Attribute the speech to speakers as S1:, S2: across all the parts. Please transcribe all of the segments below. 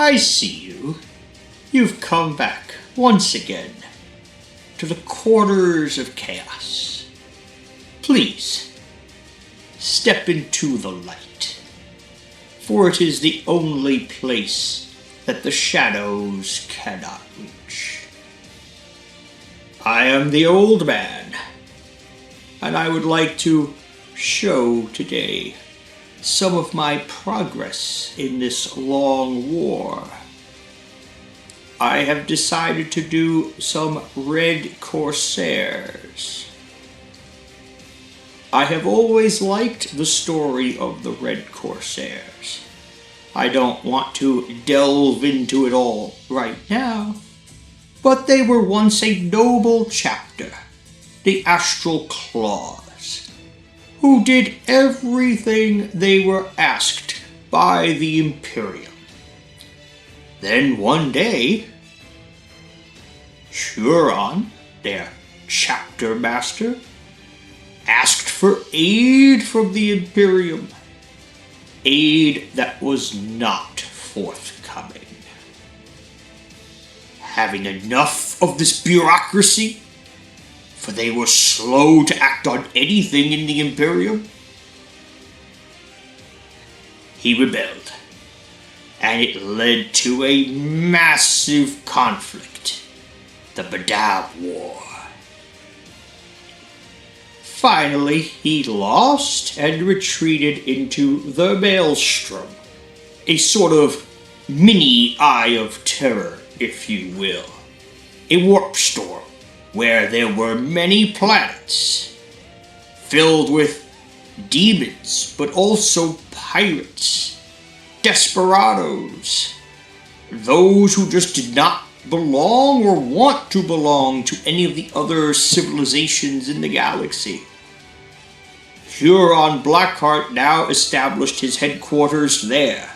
S1: I see you. You've come back once again to the quarters of chaos. Please, step into the light, for it is the only place that the shadows cannot reach. I am the old man, and I would like to show today some of my progress in this long war. I have decided to do some Red Corsairs. I have always liked the story of the Red Corsairs. I don't want to delve into it all right now, but they were once a noble chapter, the Astral Claws, who did everything they were asked by the Imperium. Then one day, Huron, their chapter master, asked for aid from the Imperium. Aid that was not forthcoming. Having enough of this bureaucracy, for they were slow to act on anything in the Imperium, he rebelled, and it led to a massive conflict, the Badab War. Finally, he lost and retreated into the Maelstrom, a sort of mini Eye of Terror, if you will, a warp storm where there were many planets filled with demons, but also pirates, desperados, those who just did not belong or want to belong to any of the other civilizations in the galaxy. Huron Blackheart now established his headquarters there,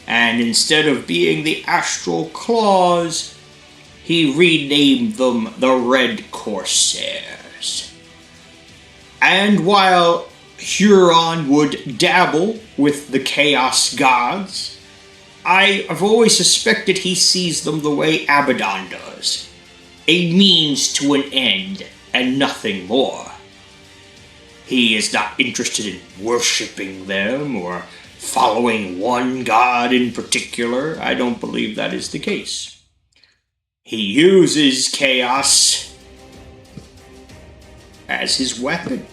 S1: and instead of being the Astral Claws, he renamed them the Red Corsairs. And while Huron would dabble with the Chaos Gods, I've always suspected he sees them the way Abaddon does, a means to an end and nothing more. He is not interested in worshipping them or following one god in particular. I don't believe that is the case. He uses chaos as his weapon.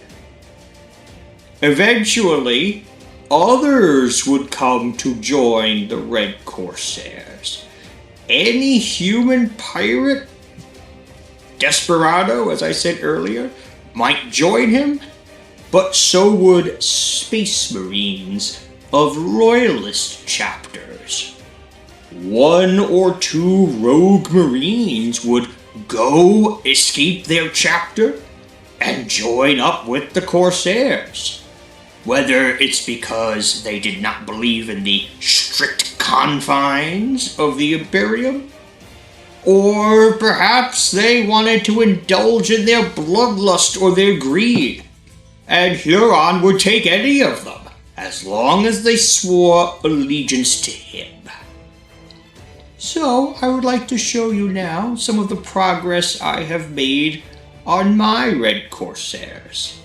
S1: Eventually, others would come to join the Red Corsairs. Any human pirate, desperado, as I said earlier, might join him, but so would Space Marines of Loyalist chapters. One or two rogue Marines would go escape their chapter and join up with the Corsairs. Whether it's because they did not believe in the strict confines of the Imperium, or perhaps they wanted to indulge in their bloodlust or their greed, and Huron would take any of them, as long as they swore allegiance to him. So, I would like to show you now some of the progress I have made on my Red Corsairs.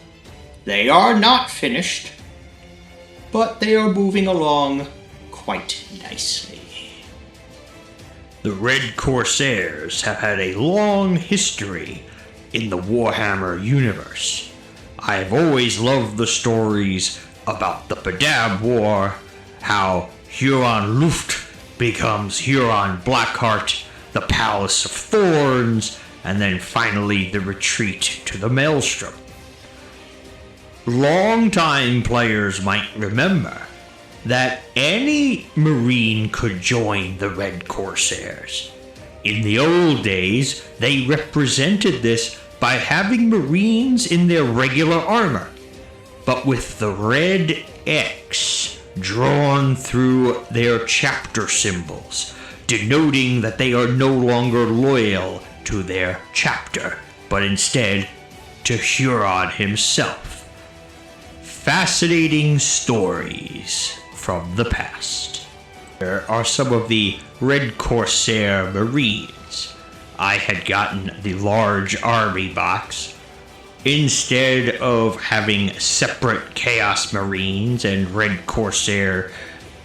S1: They are not finished, but they are moving along quite nicely. The Red Corsairs have had a long history in the Warhammer universe. I've always loved the stories about the Badab War, how Huron Luft becomes Huron Blackheart, the Palace of Thorns, and then finally the retreat to the Maelstrom. Long-time players might remember that any Marine could join the Red Corsairs. In the old days, they represented this by having Marines in their regular armor, but with the red X drawn through their chapter symbols, denoting that they are no longer loyal to their chapter, but instead to Huron himself. Fascinating stories from the past. Here are some of the Red Corsair Marines. I had gotten the large army box. Instead of having separate Chaos Marines and Red Corsair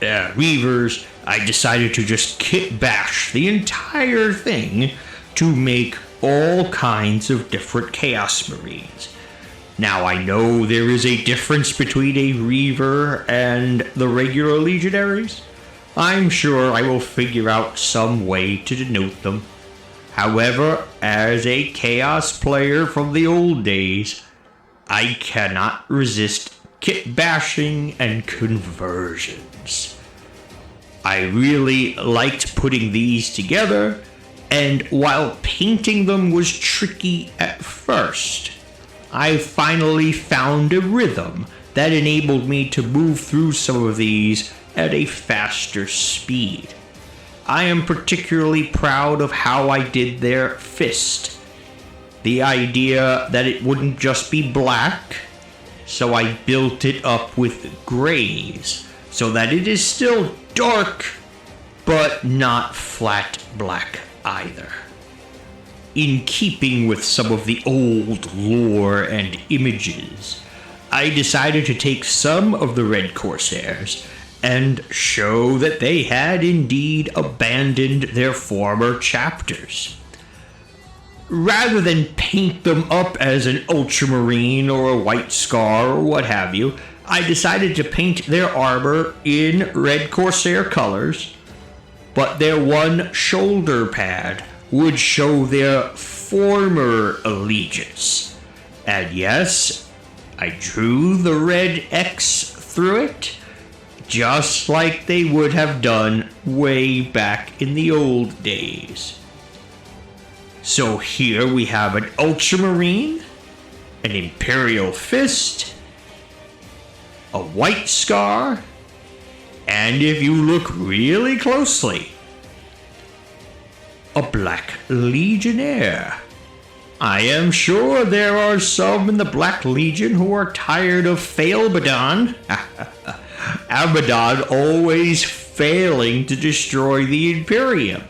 S1: Reavers, I decided to just kitbash the entire thing to make all kinds of different Chaos Marines. Now, I know there is a difference between a Reaver and the regular Legionaries. I'm sure I will figure out some way to denote them. However, as a Chaos player from the old days, I cannot resist kitbashing and conversions. I really liked putting these together, and while painting them was tricky at first, I finally found a rhythm that enabled me to move through some of these at a faster speed. I am particularly proud of how I did their fist. The idea that it wouldn't just be black, so I built it up with grays, so that it is still dark, but not flat black either. In keeping with some of the old lore and images, I decided to take some of the Red Corsairs and show that they had indeed abandoned their former chapters. Rather than paint them up as an ultramarine or a white scar or what have you, I decided to paint their armor in Red Corsair colors, but their one shoulder pad would show their former allegiance. And yes, I drew the red X through it, just like they would have done way back in the old days. So here we have an Ultramarine, an Imperial Fist, a White Scar, and if you look really closely, a Black Legionnaire. I am sure there are some in the Black Legion who are tired of Failbadon. Abaddon always failing to destroy the Imperium.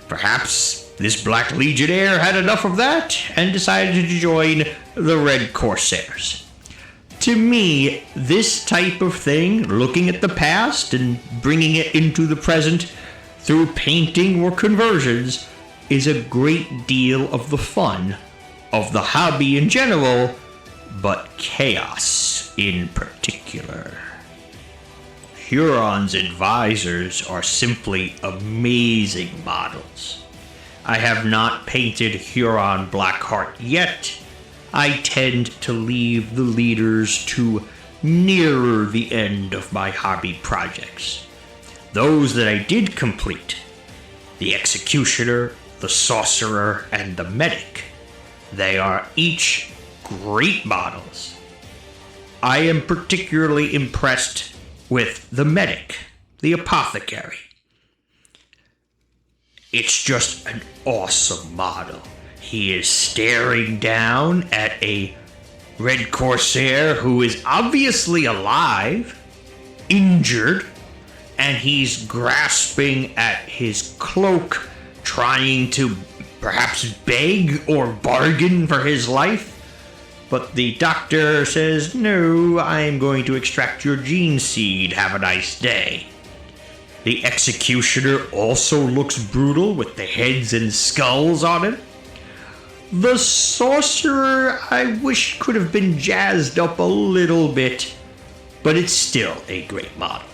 S1: Perhaps this Black Legionnaire had enough of that and decided to join the Red Corsairs. To me, this type of thing, looking at the past and bringing it into the present through painting or conversions, is a great deal of the fun of the hobby in general, but Chaos in particular. Huron's advisors are simply amazing models. I have not painted Huron Blackheart yet. I tend to leave the leaders to nearer the end of my hobby projects. Those that I did complete, the Executioner, the Sorcerer, and the Medic, they are each great models. I am particularly impressed with the Medic, the Apothecary. It's just an awesome model. He is staring down at a Red Corsair who is obviously alive, injured, and he's grasping at his cloak, trying to perhaps beg or bargain for his life. But the doctor says, "No, I'm going to extract your gene seed. Have a nice day." The Executioner also looks brutal with the heads and skulls on him. The Sorcerer, I wish could have been jazzed up a little bit, but it's still a great model.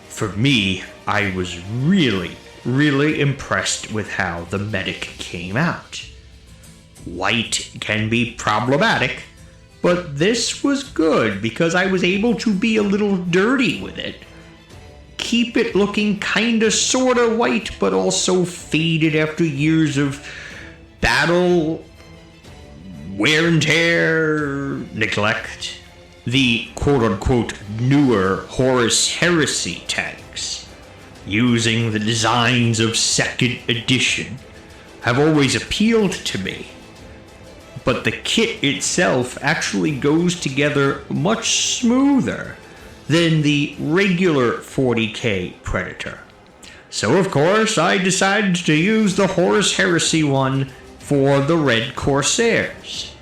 S1: For me, I was really impressed with how the Medic came out. White can be problematic, but this was good because I was able to be a little dirty with it. Keep it looking kinda sorta white, but also faded after years of battle, wear and tear, neglect. The quote-unquote newer Horus Heresy tanks, using the designs of 2nd edition, have always appealed to me. But the kit itself actually goes together much smoother.
S2: than the regular 40k Predator. So of course I decided to use the Horus Heresy one for the Red Corsairs.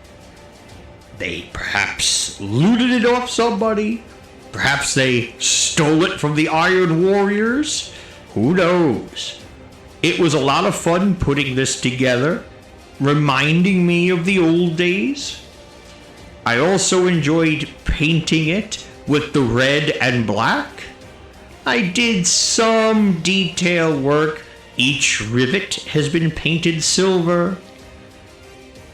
S2: They perhaps looted it off somebody. Perhaps they stole it from the Iron Warriors. Who knows? It was a lot of fun putting this together, reminding me of the old days. I also enjoyed painting it with the red and black. I did some detail work. Each rivet has been painted silver.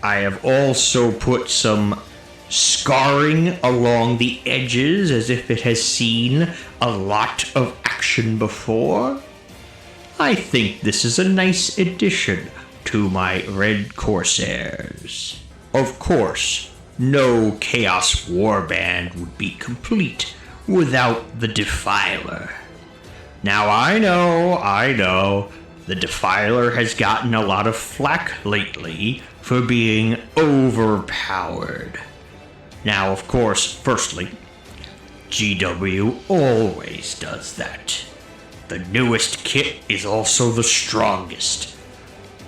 S2: I have also put some scarring along the edges as if it has seen a lot of action before. I think this is a nice addition to my Red Corsairs. Of course, no Chaos Warband would be complete without the Defiler. Now I know, the Defiler has gotten a lot of flack lately for being overpowered. Now, of course, firstly, GW always does that. The newest kit is also the strongest.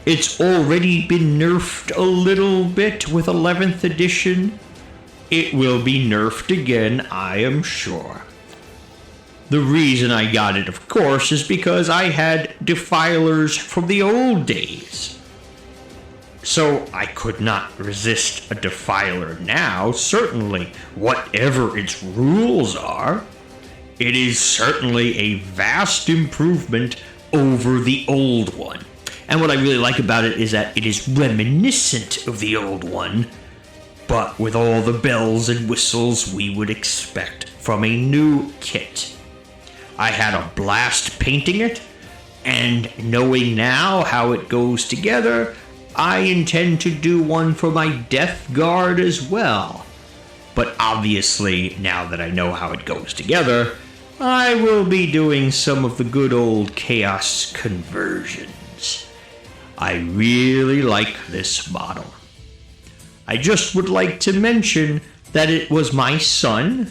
S2: It's already been nerfed a little bit with 11th edition. It will be nerfed again, I am sure. The reason I got it, of course, is because I had Defilers from the old days. So I could not resist a Defiler now, certainly, whatever its rules are. It is certainly a vast improvement over the old one. And what I really like about it is that it is reminiscent of the old one, but with all the bells and whistles we would expect from a new kit. I had a blast painting it, and knowing now how it goes together, I intend to do one for my Death Guard as well. But obviously, now that I know how it goes together, I will be doing some of the good old Chaos conversions. I really like this model. I just would like to mention that it was my son,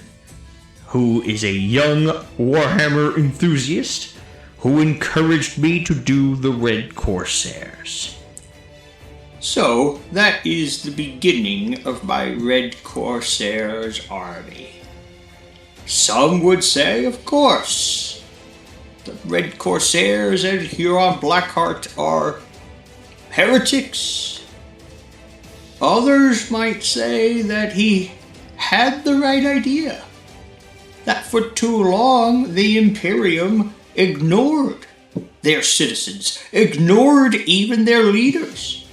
S2: who is a young Warhammer enthusiast, who encouraged me to do the Red Corsairs.
S1: So, that is the beginning of my Red Corsairs army. Some would say, of course, the Red Corsairs and Huron Blackheart are heretics. Others might say that he had the right idea, that for too long the Imperium ignored their citizens, ignored even their leaders.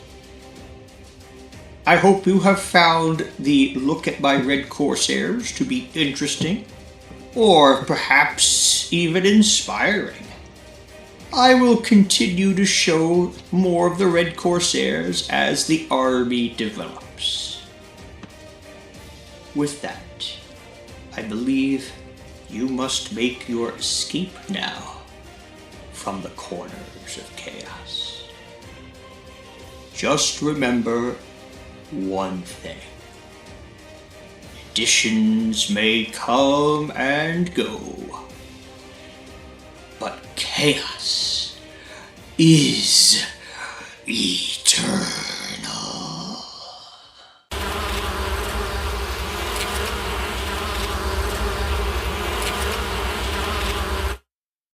S1: I hope you have found the look at my Red Corsairs to be interesting, or perhaps even inspiring. I will continue to show more of the Red Corsairs as the army develops. With that, I believe you must make your escape now from the corners of chaos. Just remember one thing. Editions may come and go, but chaos is eternal.